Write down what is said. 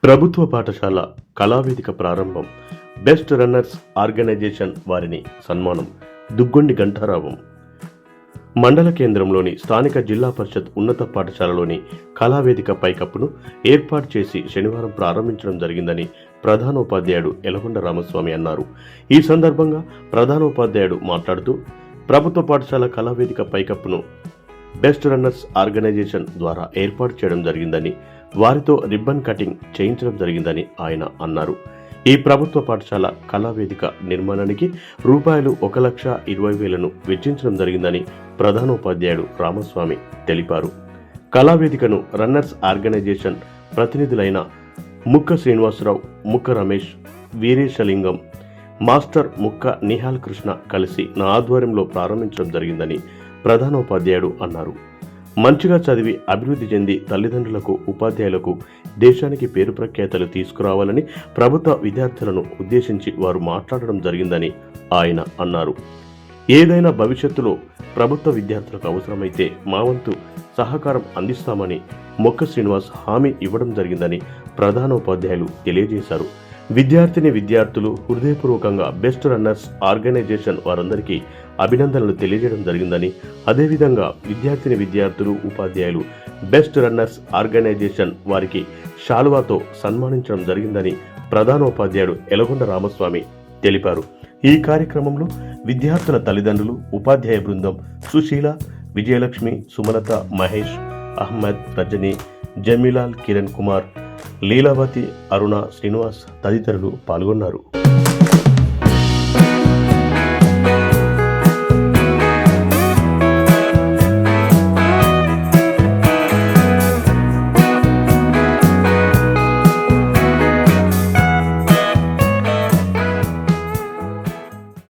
ప్రభుత్వ పాఠశాల కళావేదిక ప్రారంభం. బెస్ట్ రన్నర్స్ ఆర్గనైజేషన్ వారిని సన్మానం. దుగ్గొండి గంటారావం. మండల కేంద్రంలోని స్థానిక జిల్లా పరిషత్ ఉన్నత పాఠశాలలోని కళావేదిక పైకప్పును ఏర్పాటు చేసి శనివారం ప్రారంభించడం జరిగిందని ప్రధానోపాధ్యాయుడు ఎలగొండ రామస్వామి అన్నారు. ఈ సందర్భంగా ప్రధానోపాధ్యాయుడు మాట్లాడుతూ, ప్రభుత్వ పాఠశాల కళావేదిక పైకప్పును బెస్ట్ రన్నర్స్ ఆర్గనైజేషన్ ద్వారా ఏర్పాటు చేయడం జరిగిందని, వారితో రిబ్బన్ కటింగ్ చేయించడం జరిగిందని ఆయన అన్నారు. ఈ ప్రభుత్వ పాఠశాల కళావేదిక నిర్మాణానికి రూపాయలు 1,20,000ను వెచ్చించడం జరిగిందని ప్రధానోపాధ్యాయుడు రామస్వామి తెలిపారు. కళావేదికను రన్నర్స్ ఆర్గనైజేషన్ ప్రతినిధులైన ముక్క శ్రీనివాసరావు, ముక్క రమేష్, వీరేశలింగం, మాస్టర్ ముక్క నిహాల్ కృష్ణ కలిసి నా ఆధ్వర్యంలో ప్రారంభించడం జరిగిందని ప్రధానోపాధ్యాయుడు అన్నారు. మంచిగా చదివి అభివృద్ధి చెంది తల్లిదండ్రులకు, ఉపాధ్యాయులకు, దేశానికి పేరు ప్రఖ్యాతలు తీసుకురావాలని ప్రభుత్వ విద్యార్థులను ఉద్దేశించి వారు మాట్లాడడం జరిగిందని ఆయన అన్నారు. ఏదైనా భవిష్యత్తులో ప్రభుత్వ విద్యార్థులకు అవసరమైతే మా వంతు సహకారం అందిస్తామని మొక్క శ్రీనివాస్ హామీ ఇవ్వడం జరిగిందని ప్రధానోపాధ్యాయులు తెలియజేశారు. విద్యార్థులు హృదయపూర్వకంగా బెస్ట్ రన్నర్స్ ఆర్గనైజేషన్ వారందరికీ అభినందనలు తెలియజేయడం జరిగిందని, అదేవిధంగా విద్యార్థులు, ఉపాధ్యాయులు బెస్ట్ రన్నర్స్ ఆర్గనైజేషన్ వారికి శాలువాతో సన్మానించడం జరిగిందని ప్రధానోపాధ్యాయుడు ఎలగొండ రామస్వామి తెలిపారు. ఈ కార్యక్రమంలో విద్యార్థుల తల్లిదండ్రులు, ఉపాధ్యాయ బృందం, సుశీల, విజయలక్ష్మి, సుమలత, మహేష్, అహ్మద్, రజనీ, జమీలాల్, కిరణ్ కుమార్, లీలావతి, అరుణ, శ్రీనివాస్ తదితరులు పాల్గొన్నారు.